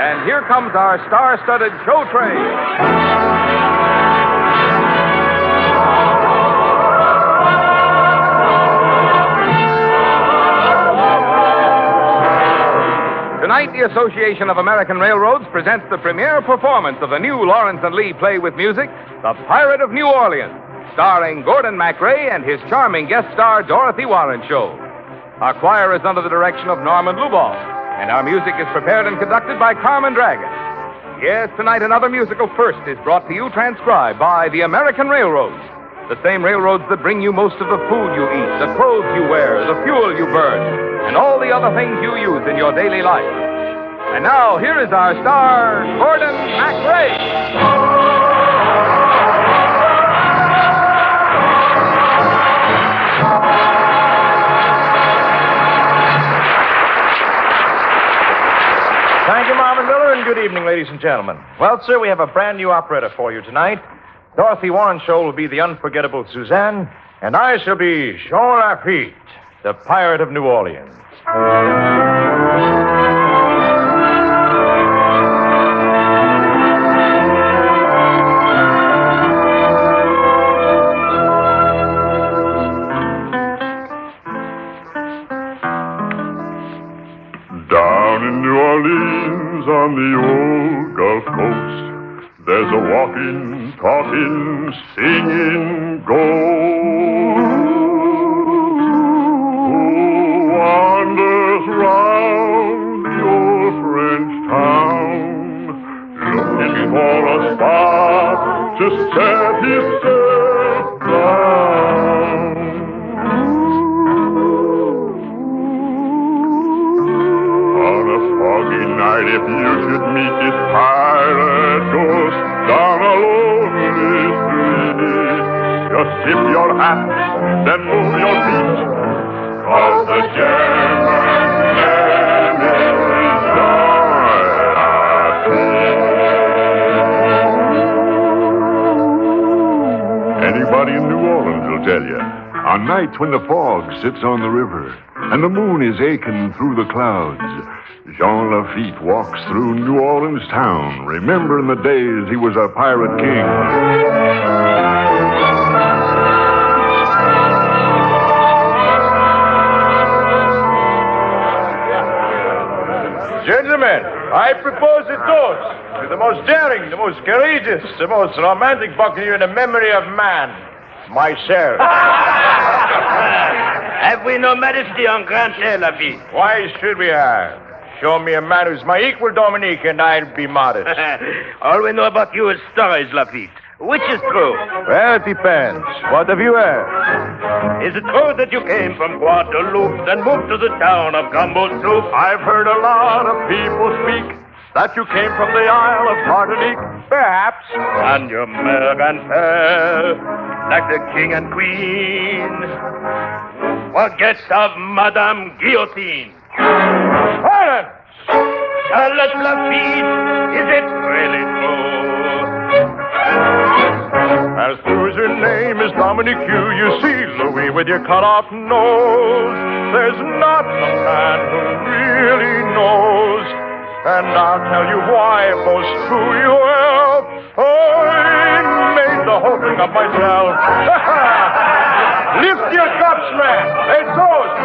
And here comes our star-studded show train. Tonight, the Association of American Railroads presents the premiere performance of the new Lawrence and Lee play with music, The Pirate of New Orleans, starring Gordon MacRae and his charming guest star, Dorothy Warren Show. Our choir is under the direction of Norman Luboff, and our music is prepared and conducted by Carmen Dragon. Yes, tonight another musical first is brought to you transcribed by the American Railroads, the same railroads that bring you most of the food you eat, the clothes you wear, the fuel you burn, and all the other things you use in your daily life. And now, here is our star, Gordon MacRae. Thank you, Marvin Miller, and good evening, ladies and gentlemen. Well, sir, we have a brand new operetta for you tonight. Dorothy Warren Show will be the unforgettable Suzanne, and I shall be Jean Lafitte, the Pirate of New Orleans. Down in New Orleans on the old Gulf Coast, there's a walking, talking, singing ghost who wanders round the old French town, looking for a spot to set himself down. On a foggy night, if you should meet this pirate ghost down a lonely street, just tip your hat, then move your feet, 'cause the German name is Jean Lafitte. Anybody in New Orleans will tell you, on nights when the fog sits on the river and the moon is aching through the clouds, Jean Lafitte walks through New Orleans town, remembering the days he was a pirate king. Gentlemen, I propose a toast to the most daring, the most courageous, the most romantic buccaneer in the memory of man, myself. Have we no majesty on Grand Air, Lafitte? Why should we have? Show me a man who's my equal, Dominique, and I'll be modest. All we know about you is stories, Lafitte. Which is true? Well, it depends. What have you heard? Is it true that you came from Guadeloupe and moved to the town of Gumbo Soup? I've heard a lot of people speak that you came from the Isle of Martinique. Perhaps. And your mère and père, like the king and queen, were guests of Madame Guillotine. Silence! Tell us, Lafitte, is it really true? As true as your name is Dominique Q, you see, Louis, with your cut-off nose, there's not a man who really knows. And I'll tell you why, most true you will. I made the whole thing up myself. Lift your cups, man. A toast.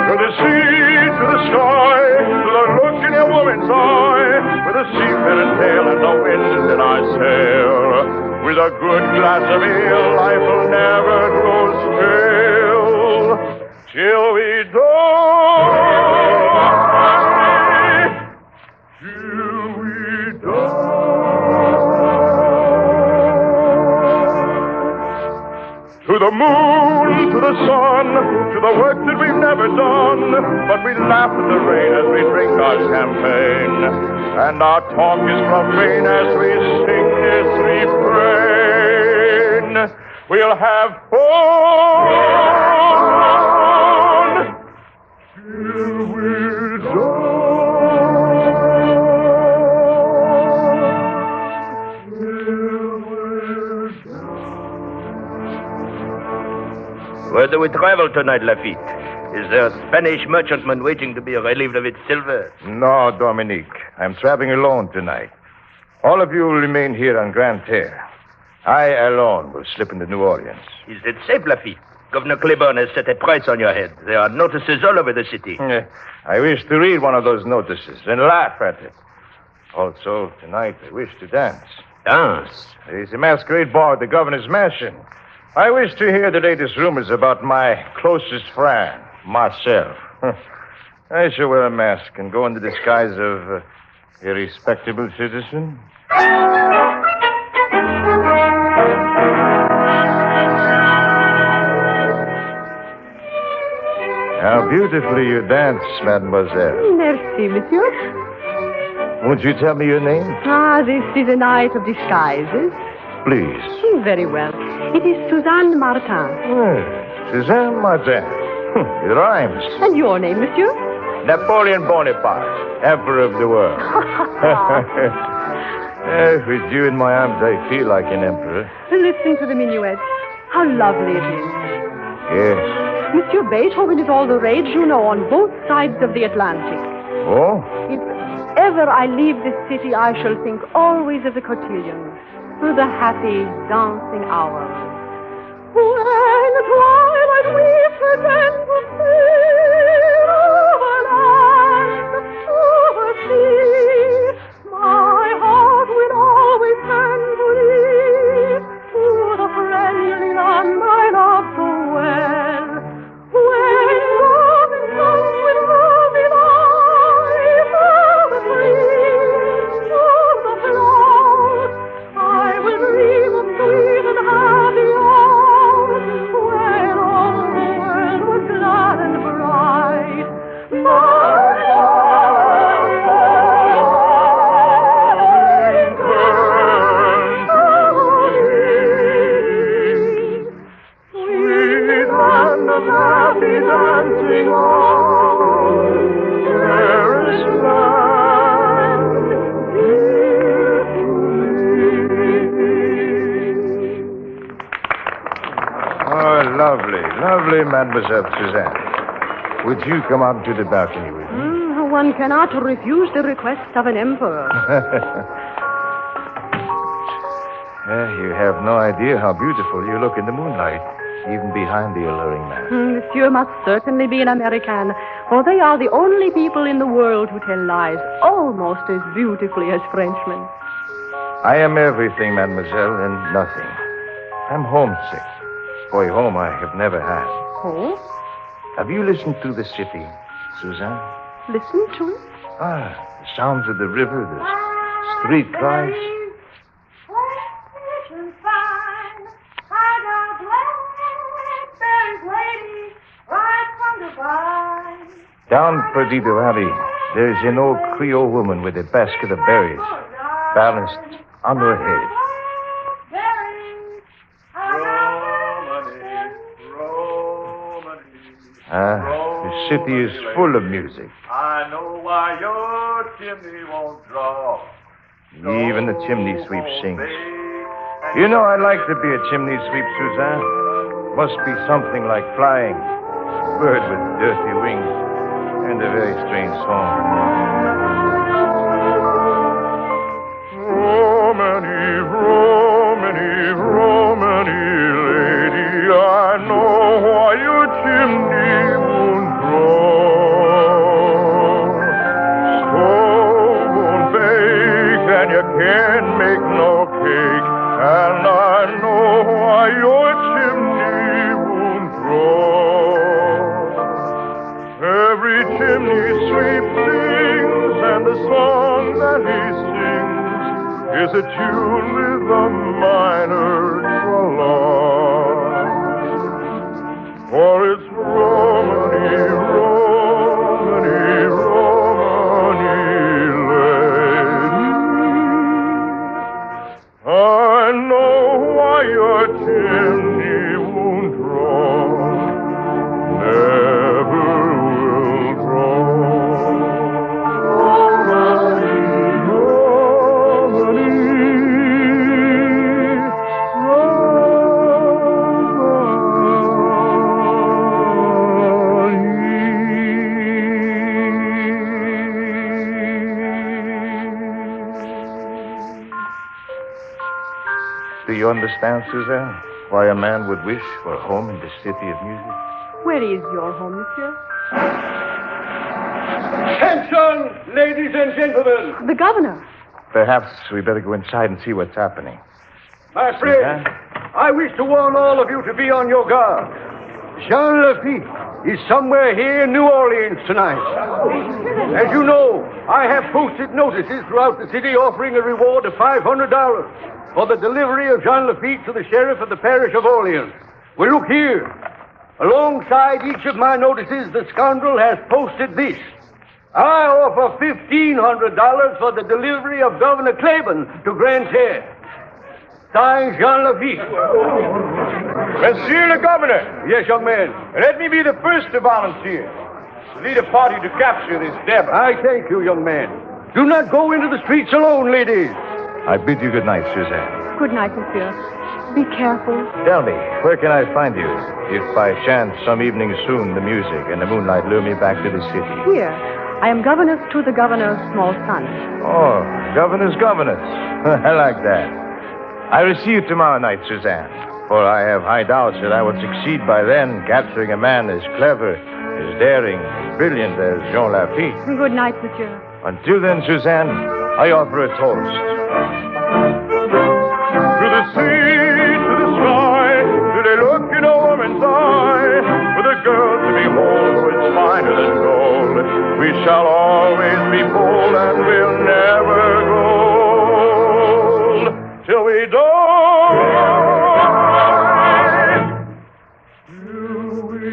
To the sea, to the sky, to the look in your woman's eye, with a seafaring tale and the wind in our sail. With a good glass of ale, life will never grow stale till we die. Till we die. To the moon, to the sun, to the work that we've never done. But we laugh at the rain as we drink our champagne. And our talk is profane as we sing this refrain. We'll have fun till we die. Where do we travel tonight, Lafitte? Is there a Spanish merchantman waiting to be relieved of its silver? No, Dominique. I'm traveling alone tonight. All of you will remain here on Grand Terre. I alone will slip into New Orleans. Is it safe, Lafitte? Governor Claiborne has set a price on your head. There are notices all over the city. I wish to read one of those notices and laugh at it. Also, tonight I wish to dance. Dance? There is a masquerade ball at the governor's mansion. I wish to hear the latest rumors about my closest friend, myself. I shall wear a mask and go in the disguise of a respectable citizen. How beautifully you dance, mademoiselle. Merci, monsieur. Won't you tell me your name? This is a night of disguises. Please. Very well. It is Suzanne Martin. Suzanne Martin. It rhymes. And your name, monsieur? Napoleon Bonaparte, Emperor of the world. With you in my arms, I feel like an emperor. Listen to the minuet. How lovely it is. Yes. Monsieur, Beethoven is all the rage, you know, on both sides of the Atlantic. Oh? If ever I leave this city, I shall think always of the cotillions, through the happy, dancing hours. When the twilight weaves her gentle sail over land, over sea, my heart will always turn to thee, to the friendly land I love so well. When loving comes with loving eyes, through the breeze, through the clouds, I will dream of sweet and happy hours, when all the world was glad and bright. Sweet land of happy dancing on, fairest land, dear to me. Oh, lovely, Mademoiselle Suzanne. Would you come out to the balcony with me? One cannot refuse the request of an emperor. You have no idea how beautiful you look in the moonlight, even behind the alluring man. Monsieur must certainly be an American, for they are the only people in the world who tell lies almost as beautifully as Frenchmen. I am everything, mademoiselle, and nothing. I'm homesick for a home I have never had. Oh? Have you listened to the city, Suzanne? Listen to it. The sounds of the river, the street cries. Down Perdido Valley, there's an old Creole woman with a basket of berries balanced on her head. The city is full of music. I know why your chimney won't draw. Even the chimney sweep sings. You know, I'd like to be a chimney sweep, Suzanne. Must be something like flying. A bird with dirty wings and a very strange song. Romany, Romany, Romany, lady, I know why your chimney won't draw. Stove won't bake and you can't make no cake, and I know why your chimney won't draw. Every chimney sweep sings, and the song that he sings is a tune with a minor tra-la. For it's Romany, Romany, Romany, lady. I know why your chimney won't draw, never will draw. Romany, Romany, you understand, Suzanne, why a man would wish for a home in the city of music? Where is your home, monsieur? Attention, ladies and gentlemen. The governor. Perhaps we better go inside and see what's happening. My friends, I wish to warn all of you to be on your guard. Jean Lafitte is somewhere here in New Orleans tonight. As you know, I have posted notices throughout the city offering a reward of $500 for the delivery of Jean Lafitte to the sheriff of the parish of Orleans. Well, look here. Alongside each of my notices, the scoundrel has posted this. I offer $1,500 for the delivery of Governor Claiborne to Grand Terre. Signed, Jean Lafitte. Monsieur the Governor, Yes, young man. let me be the first to volunteer to lead a party to capture this devil. I thank you, young man. Do not go into the streets alone, ladies. I bid you good night, Suzanne. Good night, monsieur. Be careful. Tell me, where can I find you? If by chance some evening soon the music and the moonlight lure me back to the city. Here. I am governess to the governor's small son. Oh, governor's governess. I like that. I will see you tomorrow night, Suzanne, for I have high doubts that I will succeed by then capturing a man as clever, as daring, as brilliant as Jean Lafitte. Good night, monsieur. Until then, Suzanne, I offer a toast. To the sea, to the sky, to the look in a woman's eye, for the girl to behold who is finer than gold. We shall always be bold and we'll never go till we die. Till we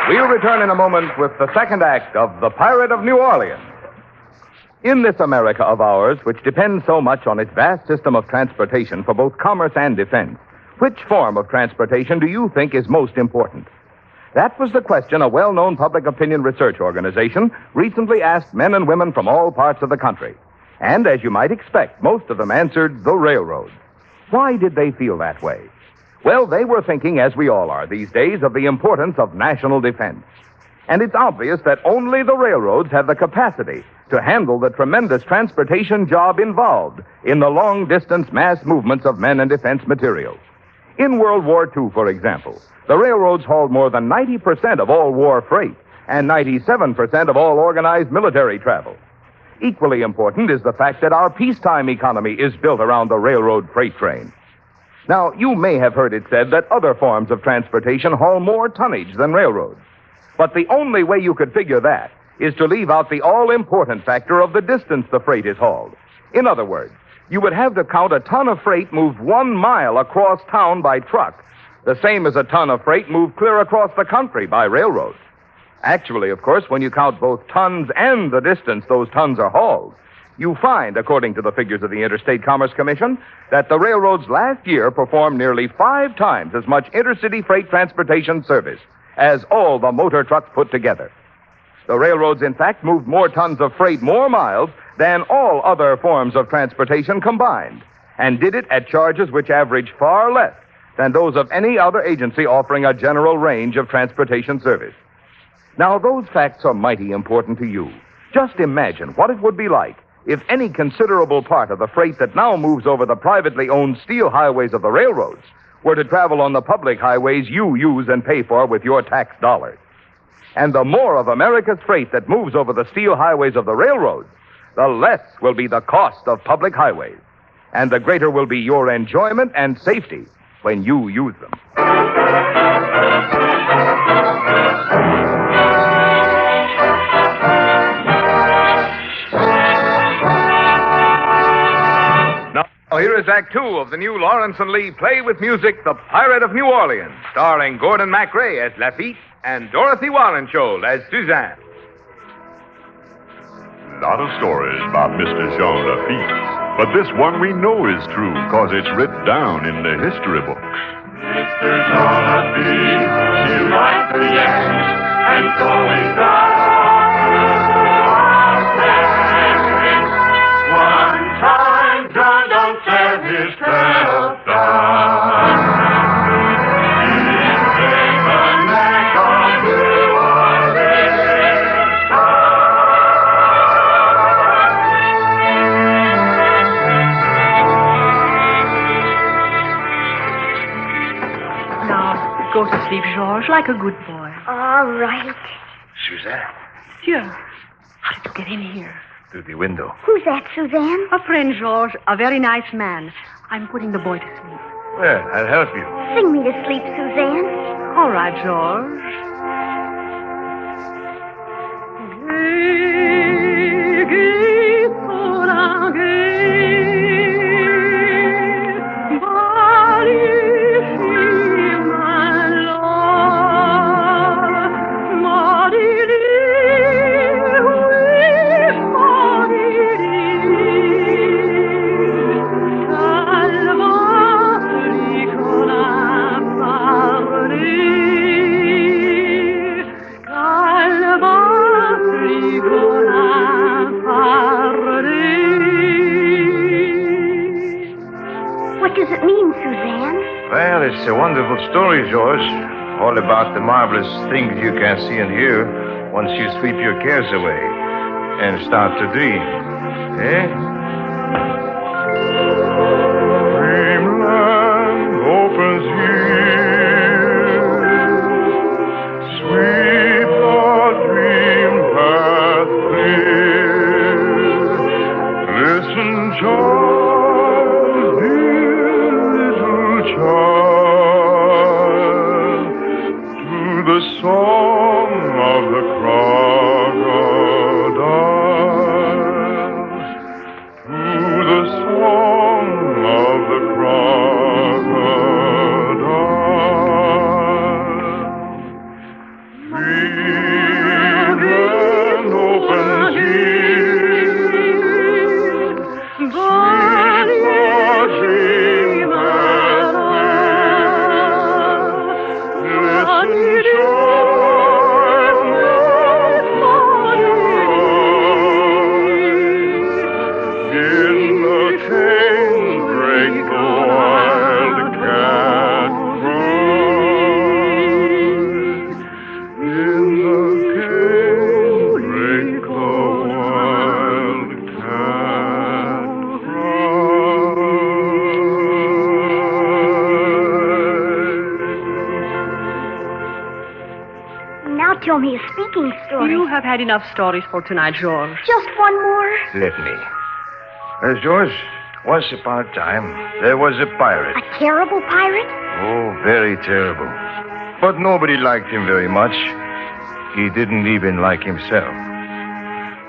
We'll return in a moment with the second act of The Pirate of New Orleans. In this America of ours, which depends so much on its vast system of transportation for both commerce and defense, which form of transportation do you think is most important? That was the question a well-known public opinion research organization recently asked men and women from all parts of the country. And as you might expect, most of them answered the railroad. Why did they feel that way? Well, they were thinking, as we all are these days, of the importance of national defense. And it's obvious that only the railroads have the capacity to handle the tremendous transportation job involved in the long-distance mass movements of men and defense materials. In World War II, for example, the railroads hauled more than 90% of all war freight and 97% of all organized military travel. Equally important is the fact that our peacetime economy is built around the railroad freight train. Now, you may have heard it said that other forms of transportation haul more tonnage than railroads. But the only way you could figure that is to leave out the all-important factor of the distance the freight is hauled. In other words, you would have to count a ton of freight moved 1 mile across town by truck, the same as a ton of freight moved clear across the country by railroad. Actually, of course, when you count both tons and the distance those tons are hauled, you find, according to the figures of the Interstate Commerce Commission, that the railroads last year performed nearly 5 times as much intercity freight transportation service as all the motor trucks put together. The railroads, in fact, moved more tons of freight more miles than all other forms of transportation combined, and did it at charges which average far less than those of any other agency offering a general range of transportation service. Now, those facts are mighty important to you. Just imagine what it would be like if any considerable part of the freight that now moves over the privately owned steel highways of the railroads were to travel on the public highways you use and pay for with your tax dollars. And the more of America's freight that moves over the steel highways of the railroads, the less will be the cost of public highways, and the greater will be your enjoyment and safety when you use them. Now, here is Act Two of the new Lawrence and Lee play with music, The Pirate of New Orleans, starring Gordon MacRae as Lafitte and Dorothy Warrenchold as Suzanne. Lot of stories about Mr. Jean Lafitte, but this one we know is true, cause it's written down in the history books. Mr. Jean Lafitte, he liked the Yanks, and so he died. One time, John don't care. Georges, like a good boy. All right. Suzanne, Monsieur, how did you get in here? through the window. Who's that, Suzanne? A friend, Georges, a very nice man. I'm putting the boy to sleep. Well, I'll help you. Sing me to sleep, Suzanne. All right, Georges. What does it mean, Suzanne? Well, it's a wonderful story, George. All about the marvelous things you can see and hear once you sweep your cares away and start to dream. Eh? Dreamland opens here. Sweep the dream path clear. Listen, child, dear little child, to the song of the crocodile. To the song of the crocodile. Dreamland opens here. Sweep the dream path clear. Listen, child, in the canebrake the wild cat cries. In the canebrake the wild cat cries. Now tell me a speaking story. You have had enough stories for tonight, Georges. Just one more. Let me. George, once upon a time, there was a pirate. A terrible pirate? Oh, very terrible. But nobody liked him very much. He didn't even like himself.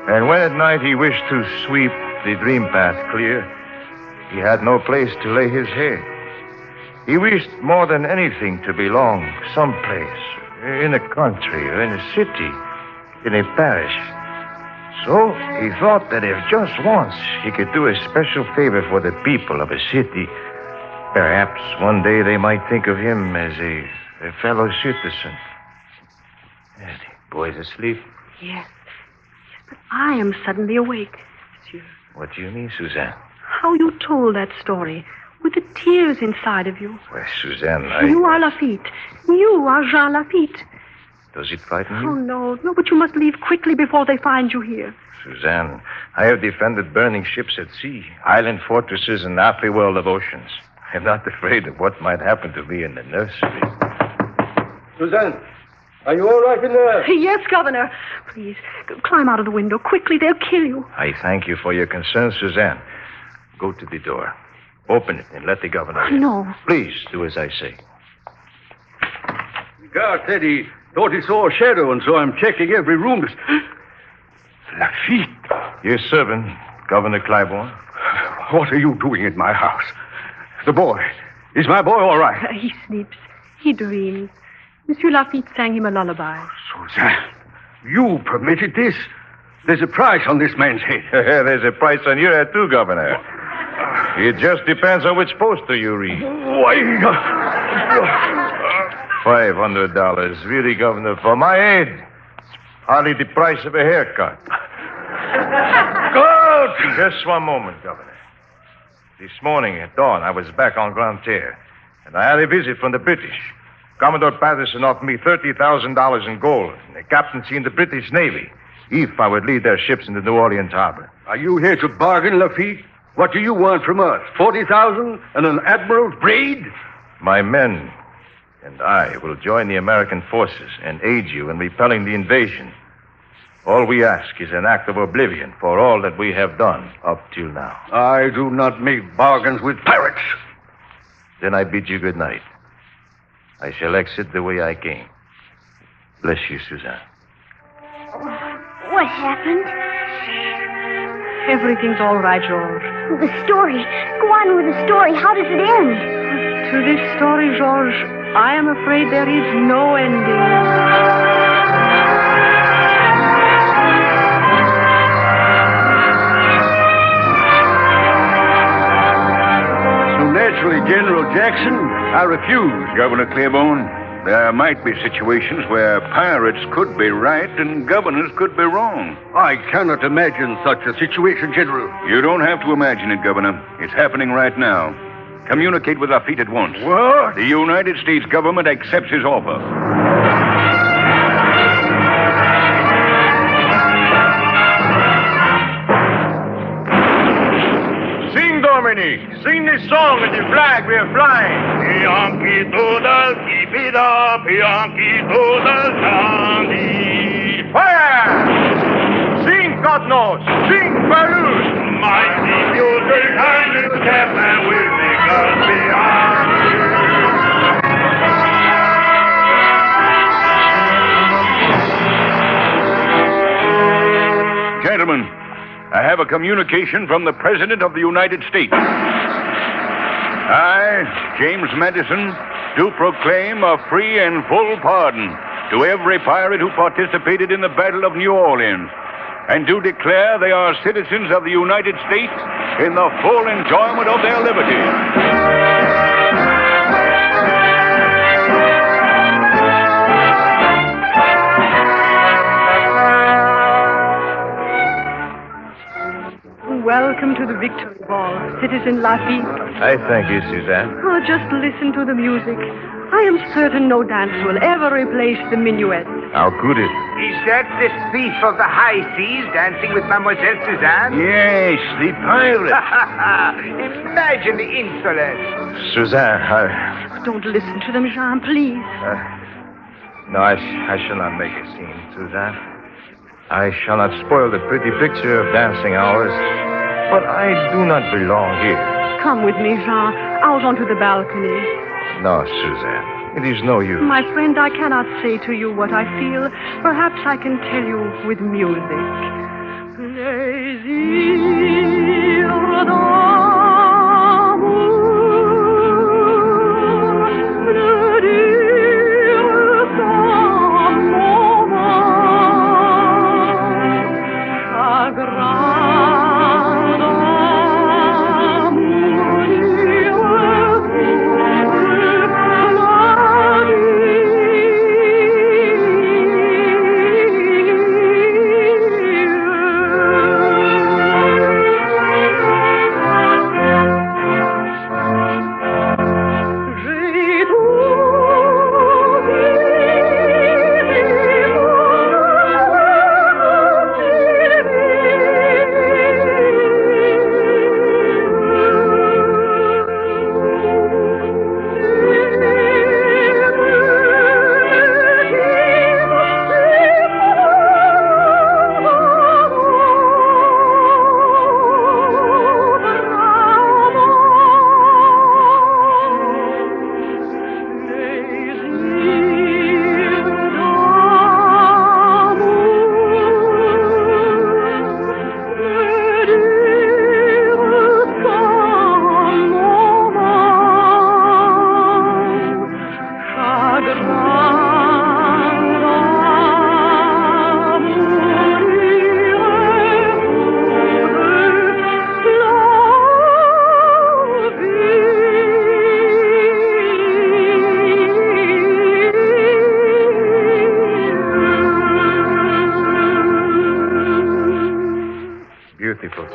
And when at night he wished to sweep the dream path clear, he had no place to lay his head. He wished more than anything to belong someplace, in a country, or in a city, in a parish. So he thought that if just once he could do a special favor for the people of a city, perhaps one day they might think of him as a fellow citizen. The boy's asleep. Yes. But I am suddenly awake, Monsieur. What do you mean, Suzanne? How you told that story, with the tears inside of you. Well, Suzanne, You are Lafitte. You are Jean Lafitte. Does it frighten Oh, you? no, but you must leave quickly before they find you here. Suzanne, I have defended burning ships at sea, island fortresses, and half a world of oceans. I'm not afraid of what might happen to me in the nursery. Suzanne, are you all right in there? Yes, Governor. Please, climb out of the window. Quickly, they'll kill you. I thank you for your concern, Suzanne. Go to the door. Open it and let the governor in. No. Please, do as I say. The guard said he thought he saw a shadow, and so I'm checking every room. Lafitte, Your servant, Governor Claiborne. what are you doing in my house? The boy. Is my boy all right? He sleeps. He dreams. Monsieur Lafitte sang him a lullaby. Suzanne, you permitted this? There's a price on this man's head. There's a price on your head, too, Governor. It just depends on which poster you read. $500. Really, Governor, for my head. It's hardly the price of a haircut. God! Just one moment, Governor. This morning at dawn, I was back on Grande Terre, and I had a visit from the British. Commodore Patterson offered me $30,000 in gold and a captaincy in the British Navy if I would lead their ships into New Orleans harbor. Are you here to bargain, Lafitte? What do you want from us? 40,000 and an admiral's braid? My men And I will join the American forces and aid you in repelling the invasion. All we ask is an act of oblivion for all that we have done up till now. I do not make bargains with pirates. Then I bid you good night. I shall exit the way I came. Bless you, Suzanne. What happened? Everything's all right, George. The story. Go on with the story. How does it end? To this story, George, I am afraid there is no ending. Naturally, General Jackson, I refuse. Governor Clearbone, there might be situations where pirates could be right and governors could be wrong. I cannot imagine such a situation, General. You don't have to imagine it, Governor. It's happening right now. Communicate with Lafitte at once. What? The United States government accepts his offer. Sing, Dominique. Sing this song at the flag we are flying. Yankee Doodle, keep it up, Yankee Doodle, Johnny. Fire! Sing, Cottonose. Sing, Balloon. Mighty music and its captain will make us behind you. Gentlemen, I have a communication from the President of the United States. I, James Madison, do proclaim a free and full pardon to every pirate who participated in the Battle of New Orleans, and do declare they are citizens of the United States in the full enjoyment of their liberty. Welcome to the Victory Ball, Citizen Lafitte. I thank you, Suzanne. Oh, just listen to the music. I am certain no dance will ever replace the minuet. How could it? Is that the thief of the high seas dancing with Mademoiselle Suzanne? Yes, the pirate. Imagine the insolence. Suzanne, I... Don't listen to them, Jean, please. No, I shall not make a scene, Suzanne. I shall not spoil the pretty picture of dancing hours, but I do not belong here. Come with me, Jean, out onto the balcony. No, Suzanne, it is no use. My friend, I cannot say to you what I feel. Perhaps I can tell you with music. Plaisir d'amour, ne dire qu'un moment, chagrin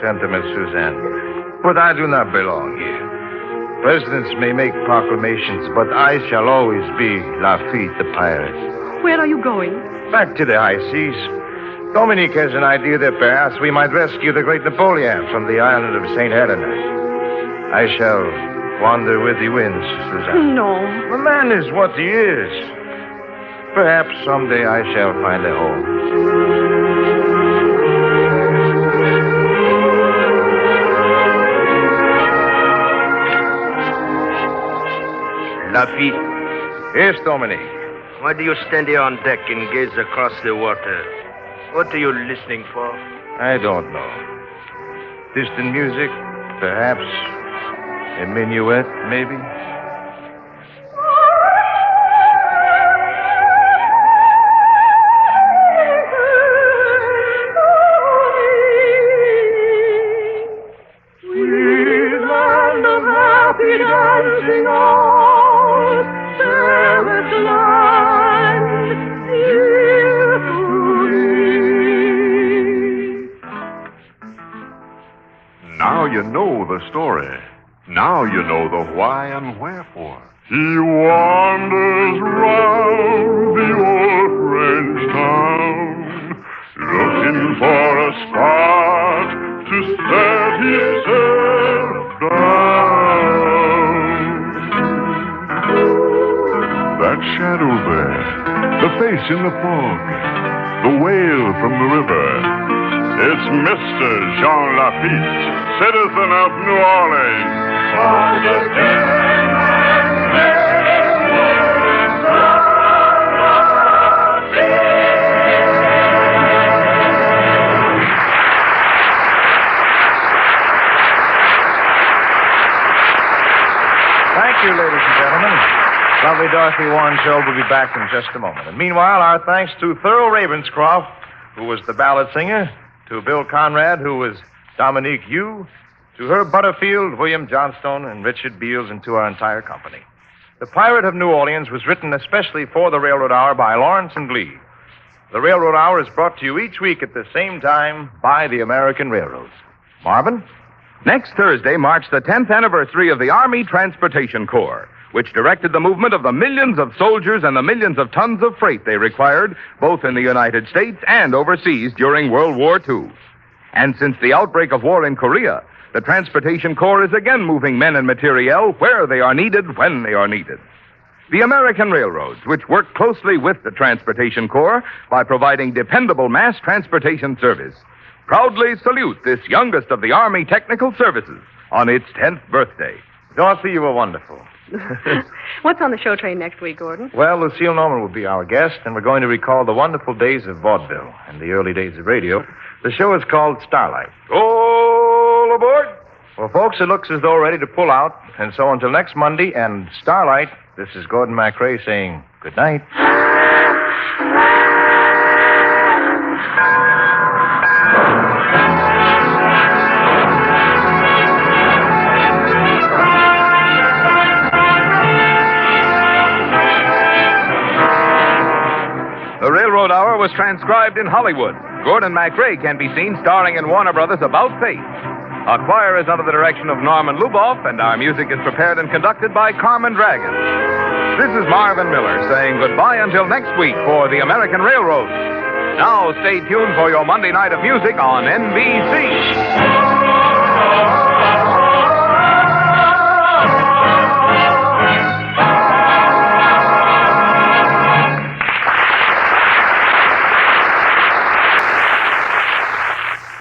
Sentiment, Suzanne. But I do not belong here. Presidents may make proclamations, but I shall always be Lafitte the pirate. Where are you going? Back to the high seas. Dominique has an idea that perhaps we might rescue the great Napoleon from the island of St. Helena. I shall wander with the winds, Suzanne. No. A man is what he is. Perhaps someday I shall find a home. Lafitte, Yes, Dominique. why do you stand here on deck and gaze across the water? What are you listening for? I don't know. Distant music, perhaps. A minuet, maybe. Sweet land of happy dancing on, fairest land, dear to me. Now you know the story. Now you know the why and wherefore. He wanders round the old French town, looking for a spot to set himself down. That shadow there, the face in the fog, the wail from the river. It's Mr. Jean Lafitte, citizen of New Orleans. On the dead man's Thank you, ladies and gentlemen. Lovely Dorothy Warren Show will be back in just a moment. And meanwhile, our thanks to Thurl Ravenscroft, who was the ballad singer, to Bill Conrad, who was Dominique Yu, to Herb Butterfield, William Johnstone, and Richard Beals, and to our entire company. The Pirate of New Orleans was written especially for the Railroad Hour by Lawrence and Lee. The Railroad Hour is brought to you each week at the same time by the American Railroads. Marvin? Next Thursday marks the 10th anniversary of the Army Transportation Corps, which directed the movement of the millions of soldiers and the millions of tons of freight they required, both in the United States and overseas during World War II. And since the outbreak of war in Korea, the Transportation Corps is again moving men and materiel where they are needed, when they are needed. The American Railroads, which work closely with the Transportation Corps by providing dependable mass transportation service, proudly salute this youngest of the Army Technical Services on its 10th birthday. Dorothy, you were wonderful. What's on the show train next week, Gordon? Well, Lucille Norman will be our guest, and we're going to recall the wonderful days of vaudeville and the early days of radio. The show is called Starlight. All aboard! Well, folks, it looks as though we're ready to pull out. And so until next Monday and Starlight, this is Gordon MacRae saying good night. The Railroad Hour was transcribed in Hollywood. Gordon MacRae can be seen starring in Warner Brothers' About Face. Our choir is under the direction of Norman Luboff, and our music is prepared and conducted by Carmen Dragon. This is Marvin Miller saying goodbye until next week for the American Railroad. Now stay tuned for your Monday night of music on NBC.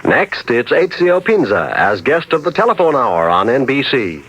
Next, it's Ezio Pinza as guest of the Telephone Hour on NBC.